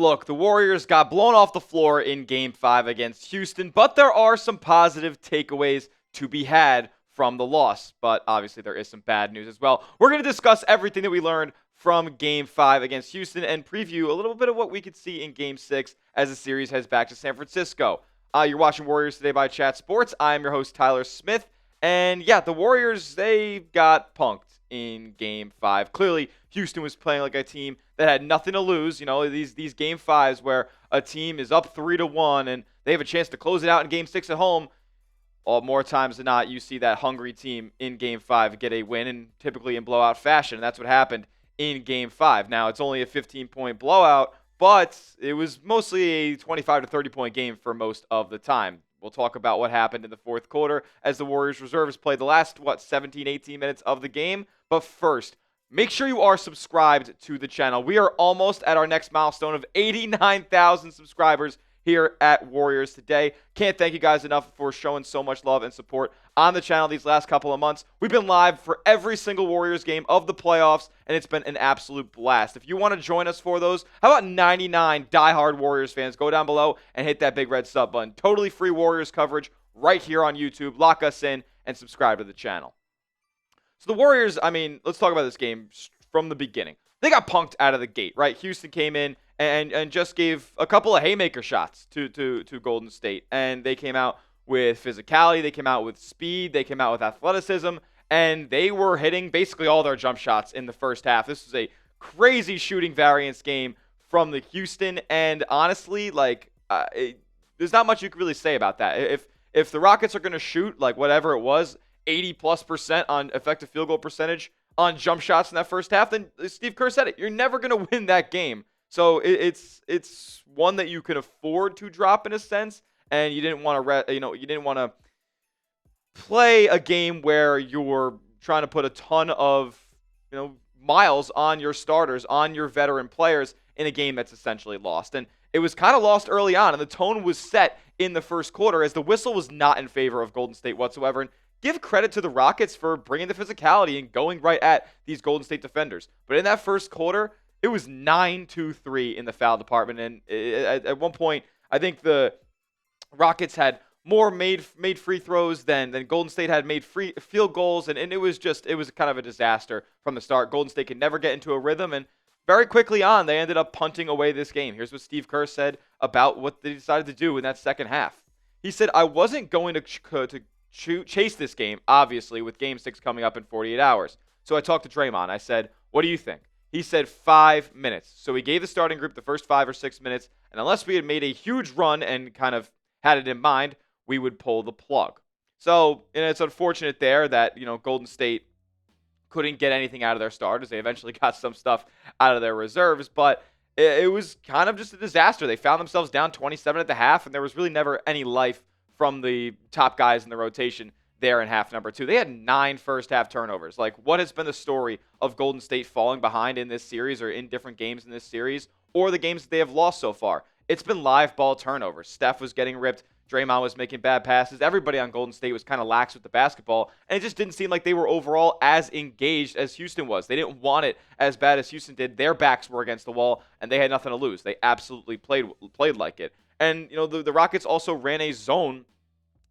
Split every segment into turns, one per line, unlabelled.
Look, the Warriors got blown off the floor in Game 5 against Houston, but there are some positive takeaways to be had from the loss. But obviously, there is some bad news as well. We're going to discuss everything that we learned from Game 5 against Houston and preview a little bit of what we could see in Game 6 as the series heads back to San Francisco. You're watching Warriors Today by Chat Sports. I'm your host, Tyler Smith. And yeah, the Warriors, they got punked in Game 5. Clearly, Houston was playing like a team that had nothing to lose. You know, these Game 5s where a team is up 3-1 and they have a chance to close it out in Game 6 at home. More times than not, you see that hungry team in Game 5 get a win, and typically in blowout fashion. And that's what happened in Game 5. Now, it's only a 15-point blowout, but it was mostly a 25 to 30-point game for most of the time. We'll talk about what happened in the fourth quarter as the Warriors reserves played the last, 17, 18 minutes of the game. But first, make sure you are subscribed to the channel. We are almost at our next milestone of 89,000 subscribers here at Warriors Today. Can't thank you guys enough for showing so much love and support on the channel these last couple of months. We've been live for every single Warriors game of the playoffs, and it's been an absolute blast. If you want to join us for those, how about 99 diehard Warriors fans? Go down below and hit that big red sub button. Totally free Warriors coverage right here on YouTube. Lock us in and subscribe to the channel. So the Warriors, let's talk about this game from the beginning. They got punked out of the gate, right? Houston came in and just gave a couple of haymaker shots to Golden State. And they came out with physicality. They came out with speed. They came out with athleticism. And they were hitting basically all their jump shots in the first half. This was a crazy shooting variance game from the Houston. And honestly, there's not much you can really say about that. If the Rockets are going to shoot, whatever it was, 80+% on effective field goal percentage on jump shots in that first half, then Steve Kerr said it. You're never going to win that game. So it's one that you can afford to drop in a sense, and you didn't want to play a game where you're trying to put a ton of miles on your starters, on your veteran players in a game that's essentially lost. And it was kind of lost early on, and the tone was set in the first quarter as the whistle was not in favor of Golden State whatsoever. And give credit to the Rockets for bringing the physicality and going right at these Golden State defenders. But in that first quarter, it was 9-2-3 in the foul department. And at one point, I think the Rockets had more made free throws than Golden State had made free field goals. And it was kind of a disaster from the start. Golden State could never get into a rhythm. And very quickly on, they ended up punting away this game. Here's what Steve Kerr said about what they decided to do in that second half. He said, I wasn't going to chase this game, obviously, with Game 6 coming up in 48 hours. So I talked to Draymond. I said, what do you think? He said 5 minutes. So he gave the starting group the first 5 or 6 minutes, and unless we had made a huge run and kind of had it in mind, we would pull the plug. So, and it's unfortunate there that, Golden State couldn't get anything out of their starters. They eventually got some stuff out of their reserves, but it was kind of just a disaster. They found themselves down 27 at the half, and there was really never any life from the top guys in the rotation there in half number 2. They had 9 first-half turnovers. What has been the story of Golden State falling behind in this series or in different games in this series or the games that they have lost so far? It's been live ball turnovers. Steph was getting ripped. Draymond was making bad passes. Everybody on Golden State was kind of lax with the basketball, and it just didn't seem like they were overall as engaged as Houston was. They didn't want it as bad as Houston did. Their backs were against the wall, and they had nothing to lose. They absolutely played like it. And, the Rockets also ran a zone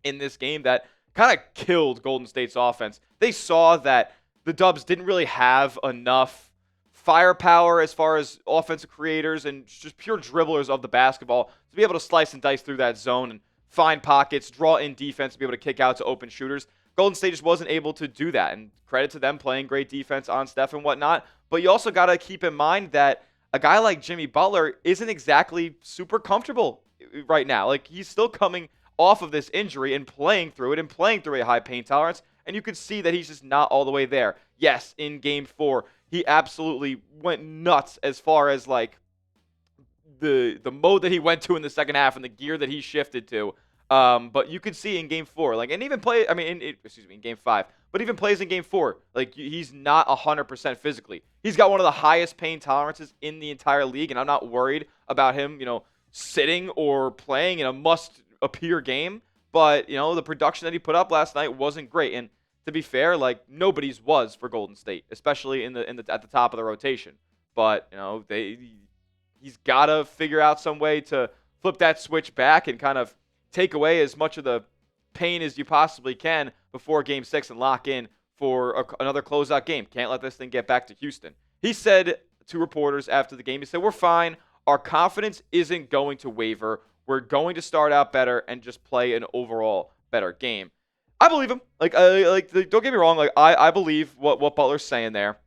in this game that kind of killed Golden State's offense. They saw that the Dubs didn't really have enough firepower as far as offensive creators and just pure dribblers of the basketball to be able to slice and dice through that zone and find pockets, draw in defense, to be able to kick out to open shooters. Golden State just wasn't able to do that, and credit to them playing great defense on Steph and whatnot. But you also got to keep in mind that a guy like Jimmy Butler isn't exactly super comfortable right now. He's still coming off of this injury and playing through it and playing through a high pain tolerance, and you could see that he's just not all the way there. Yes, in Game 4, he absolutely went nuts as far as the mode that he went to in the second half and the gear that he shifted to. But you could see in Game 4, and even play. In Game 5, but even plays in Game 4, he's not 100% physically. He's got one of the highest pain tolerances in the entire league, and I'm not worried about him, sitting or playing in a must-appear game. But the production that he put up last night wasn't great, and to be fair, nobody's was for Golden State, especially at the top of the rotation. But he's got to figure out some way to flip that switch back and kind of take away as much of the pain as you possibly can before Game 6 and lock in for another closeout game. Can't let this thing get back to Houston. He said to reporters after the game, he said, "We're fine. Our confidence isn't going to waver. We're going to start out better and just play an overall better game." I believe him. Don't get me wrong. I believe what Butler's saying there,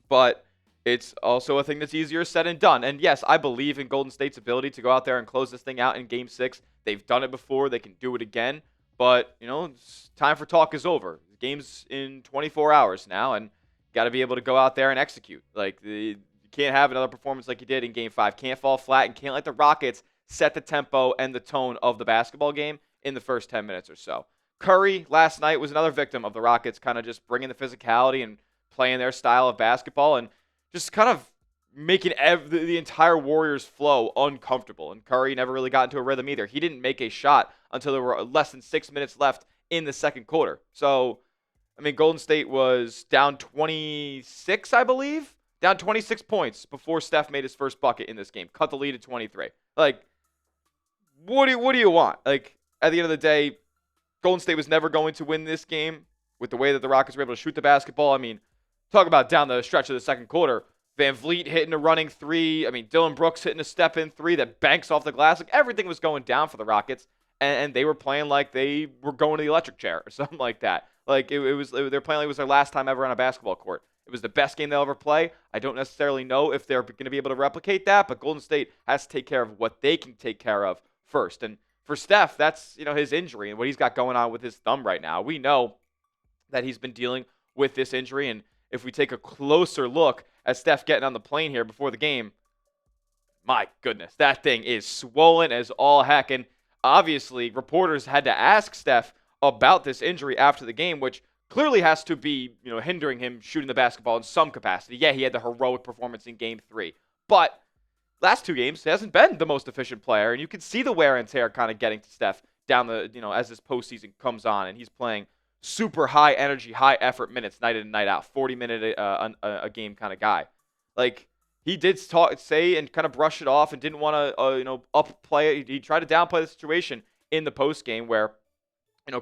but it's also a thing that's easier said than done. And yes, I believe in Golden State's ability to go out there and close this thing out in Game 6. They've done it before. They can do it again. But, time for talk is over. The game's in 24 hours now, and got to be able to go out there and execute. You can't have another performance like you did in Game 5. Can't fall flat, and can't let the Rockets set the tempo and the tone of the basketball game in the first 10 minutes or so. Curry last night was another victim of the Rockets kind of just bringing the physicality and playing their style of basketball and just kind of making the entire Warriors flow uncomfortable. And Curry never really got into a rhythm either. He didn't make a shot until there were less than 6 minutes left in the second quarter. So, Golden State was down 26, I believe. Down 26 points before Steph made his first bucket in this game. Cut the lead to 23. What do you want? At the end of the day, Golden State was never going to win this game with the way that the Rockets were able to shoot the basketball. Talk about down the stretch of the second quarter. Van Vliet hitting a running three. Dylan Brooks hitting a step-in three that banks off the glass. Everything was going down for the Rockets, and they were playing like they were going to the electric chair or something like that. They're playing like it was their last time ever on a basketball court. It was the best game they'll ever play. I don't necessarily know if they're going to be able to replicate that, but Golden State has to take care of what they can take care of first. And for Steph, that's his injury and what he's got going on with his thumb right now. We know that he's been dealing with this injury, and if we take a closer look at Steph getting on the plane here before the game, my goodness, that thing is swollen as all heck. And obviously, reporters had to ask Steph about this injury after the game, which clearly has to be, hindering him shooting the basketball in some capacity. Yeah, he had the heroic performance in Game 3, but last two games, he hasn't been the most efficient player, and you can see the wear and tear kind of getting to Steph down as this postseason comes on, and he's playing super high energy, high effort minutes night in and night out, 40-minute a game kind of guy. He did say and kind of brush it off and didn't want to upplay it. He tried to downplay the situation in the post game where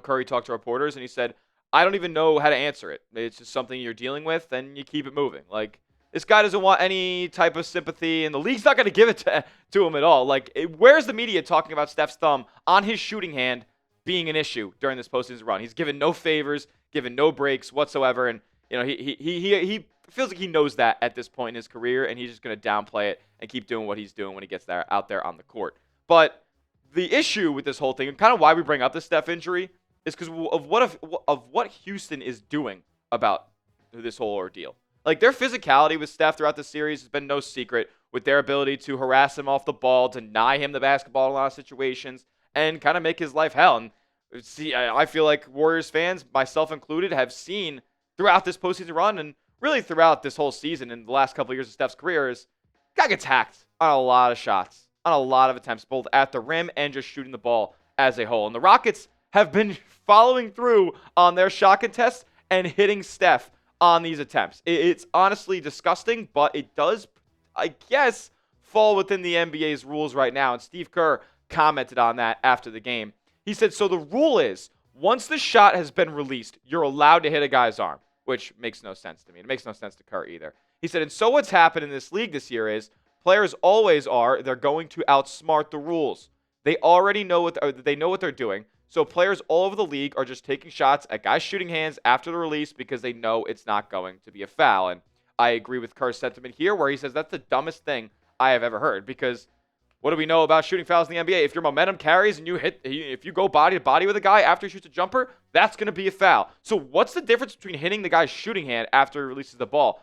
Curry talked to reporters and he said, "I don't even know how to answer it. It's just something you're dealing with, and you keep it moving." This guy doesn't want any type of sympathy, and the league's not going to give it to him at all. Where's the media talking about Steph's thumb on his shooting hand being an issue during this postseason run? He's given no favors, given no breaks whatsoever, and he feels like he knows that at this point in his career, and he's just going to downplay it and keep doing what he's doing when he gets out there on the court. But the issue with this whole thing, and kind of why we bring up the Steph injury, is because of what Houston is doing about this whole ordeal. Their physicality with Steph throughout the series has been no secret, with their ability to harass him off the ball, deny him the basketball in a lot of situations, and kind of make his life hell. And I feel like Warriors fans, myself included, have seen throughout this postseason run and really throughout this whole season and the last couple of years of Steph's career is guy gets hacked on a lot of shots, on a lot of attempts, both at the rim and just shooting the ball as a whole. And the Rockets have been following through on their shot contests and hitting Steph on these attempts. It's honestly disgusting, but it does, I guess, fall within the NBA's rules right now. And Steve Kerr commented on that after the game. He said, so the rule is, once the shot has been released, you're allowed to hit a guy's arm, which makes no sense to me. It makes no sense to Kerr either. He said, and so what's happened in this league this year is players always they're going to outsmart the rules. They already know what they're doing. So players all over the league are just taking shots at guys' shooting hands after the release because they know it's not going to be a foul. And I agree with Kerr's sentiment here where he says that's the dumbest thing I have ever heard, because what do we know about shooting fouls in the NBA? If your momentum carries and if you go body to body with a guy after he shoots a jumper, that's going to be a foul. So what's the difference between hitting the guy's shooting hand after he releases the ball?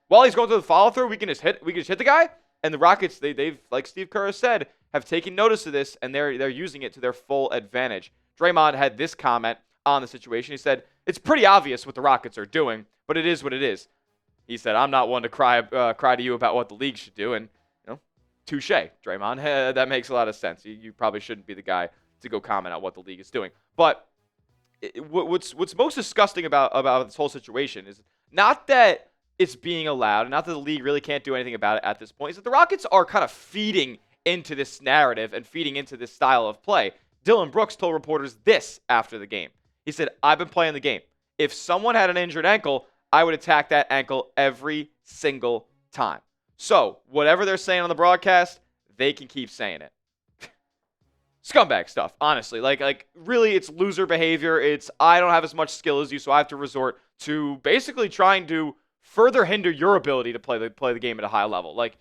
While he's going through the follow through, we can just hit the guy. And the Rockets, they've like Steve Kerr said, have taken notice of this, and they're using it to their full advantage. Draymond had this comment on the situation. He said, it's pretty obvious what the Rockets are doing, but it is what it is. He said, I'm not one to cry to you about what the league should do. And, touche, Draymond. That makes a lot of sense. You probably shouldn't be the guy to go comment on what the league is doing. But what's most disgusting about this whole situation is not that it's being allowed, and not that the league really can't do anything about it at this point, is that the Rockets are kind of feeding into this narrative and feeding into this style of play. Dylan Brooks told reporters this after the game. He said, I've been playing the game. If someone had an injured ankle, I would attack that ankle every single time. So, whatever they're saying on the broadcast, they can keep saying it. Scumbag stuff, honestly. Like really, it's loser behavior. It's, I don't have as much skill as you, so I have to resort to basically trying to further hinder your ability to play the game at a high level. Like,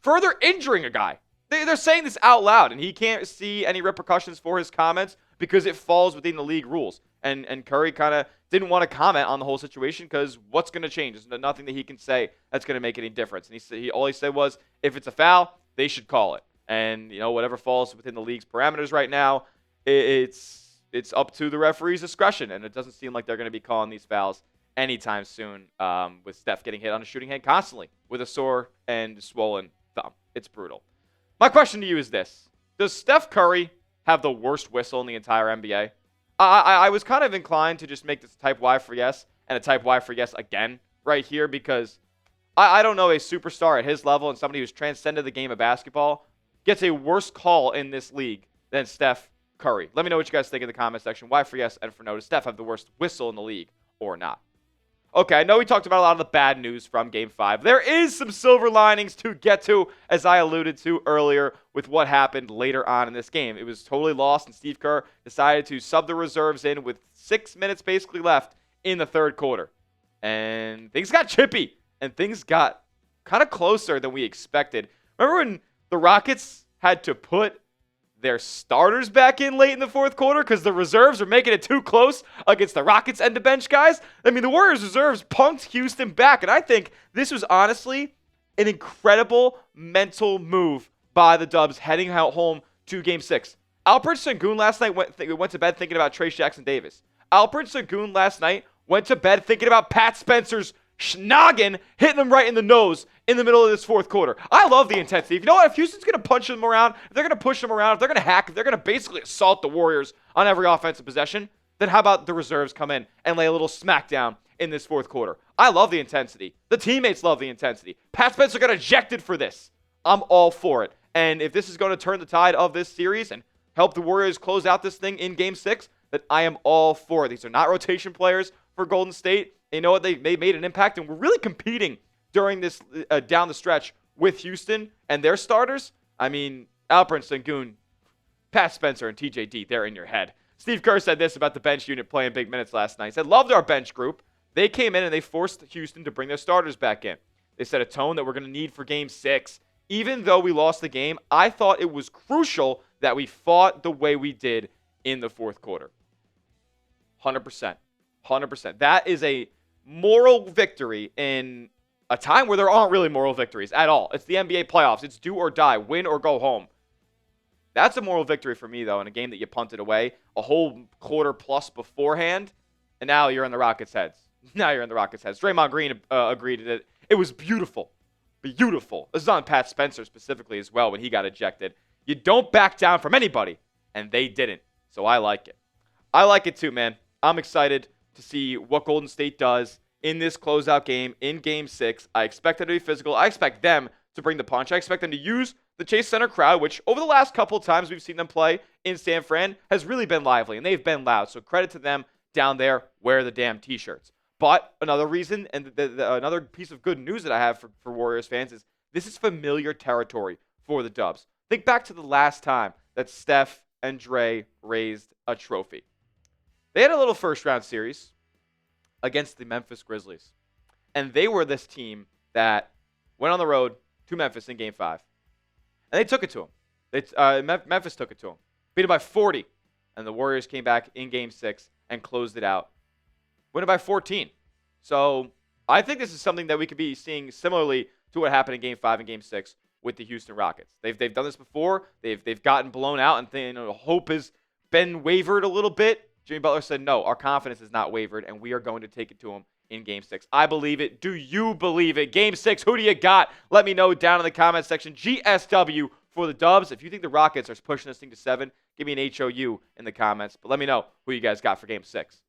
further injuring a guy. They're saying this out loud, and he can't see any repercussions for his comments because it falls within the league rules. And Curry kind of didn't want to comment on the whole situation because what's going to change? There's nothing that he can say that's going to make any difference. And all he said was, if it's a foul, they should call it. And, whatever falls within the league's parameters right now, it's up to the referee's discretion. And it doesn't seem like they're going to be calling these fouls anytime soon, with Steph getting hit on a shooting hand constantly with a sore and swollen thumb. It's brutal. My question to you is this. Does Steph Curry have the worst whistle in the entire NBA? I was kind of inclined to just make this a type Y for yes and a type Y for yes again right here because I don't know a superstar at his level and somebody who's transcended the game of basketball gets a worse call in this league than Steph Curry. Let me know what you guys think in the comment section. Y for yes and for no. Does Steph have the worst whistle in the league or not? Okay, I know we talked about a lot of the bad news from Game 5. There is some silver linings to get to, as I alluded to earlier with what happened later on in this game. It was totally lost, and Steve Kerr decided to sub the reserves in with 6 minutes basically left in the third quarter. And things got chippy, and things got kind of closer than we expected. Remember when the Rockets had to put their starters back in late in the fourth quarter because the reserves are making it too close against the Rockets and the bench guys? I mean, the Warriors reserves punked Houston back, and I think this was honestly an incredible mental move by the Dubs heading out home to Game 6. Alperen Sengun last night went to bed thinking about Trayce Jackson-Davis. Alperen Sengun last night went to bed thinking about Pat Spencer's schnoggin hitting them right in the nose in the middle of this fourth quarter. I love the intensity. If you know what? If Houston's going to punch them around, if they're going to push them around, if they're going to hack, if they're going to basically assault the Warriors on every offensive possession, then how about the reserves come in and lay a little smackdown in this fourth quarter? I love the intensity. The teammates love the intensity. Pat Spencer got ejected for this. I'm all for it. And if this is going to turn the tide of this series and help the Warriors close out this thing in Game 6, then I am all for it. These are not rotation players for Golden State. You know what? They made an impact, and we're really competing during this down the stretch with Houston and their starters. I mean, Alperen Sengun, Pat Spencer, and TJD, they're in your head. Steve Kerr said this about the bench unit playing big minutes last night. He said, loved our bench group. They came in and they forced Houston to bring their starters back in. They set a tone that we're going to need for Game 6. Even though we lost the game, I thought it was crucial that we fought the way we did in the fourth quarter. 100%. 100%. That is a moral victory in a time where there aren't really moral victories at all. It's the NBA playoffs. It's do or die, win or go home. That's a moral victory for me, though, in a game that you punted away a whole quarter plus beforehand, and now you're in the Rockets' heads. Now you're in the Rockets' heads. Draymond Green agreed that it was beautiful. Beautiful. This is on Pat Spencer specifically as well when he got ejected. You don't back down from anybody, and they didn't. So I like it. I like it too, man. I'm excited to see what Golden State does in this closeout game in Game 6. I expect them to be physical. I expect them to bring the punch. I expect them to use the Chase Center crowd, which over the last couple of times we've seen them play in San Fran has really been lively, and they've been loud. So credit to them down there. Wear the damn T-shirts. But another reason and another piece of good news that I have for Warriors fans is this is familiar territory for the Dubs. Think back to the last time that Steph and Dre raised a trophy. They had a little first-round series against the Memphis Grizzlies. And they were this team that went on the road to Memphis in Game 5. And they took it to them. Memphis took it to them. Beat them by 40. And the Warriors came back in Game 6 and closed it out. Win it by 14. So I think this is something that we could be seeing similarly to what happened in Game 5 and Game 6 with the Houston Rockets. They've done this before. They've gotten blown out, and hope has been wavered a little bit. Jimmy Butler said, no, our confidence is not wavered, and we are going to take it to them in Game 6. I believe it. Do you believe it? Game 6, who do you got? Let me know down in the comment section. GSW for the Dubs. If you think the Rockets are pushing this thing to 7, give me an HOU in the comments. But let me know who you guys got for Game 6.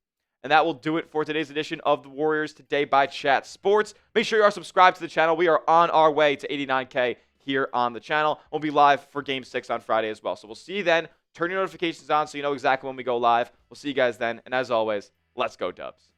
And that will do it for today's edition of the Warriors Today by Chat Sports. Make sure you are subscribed to the channel. We are on our way to 89K here on the channel. We'll be live for Game 6 on Friday as well. So we'll see you then. Turn your notifications on so you know exactly when we go live. We'll see you guys then. And as always, let's go Dubs.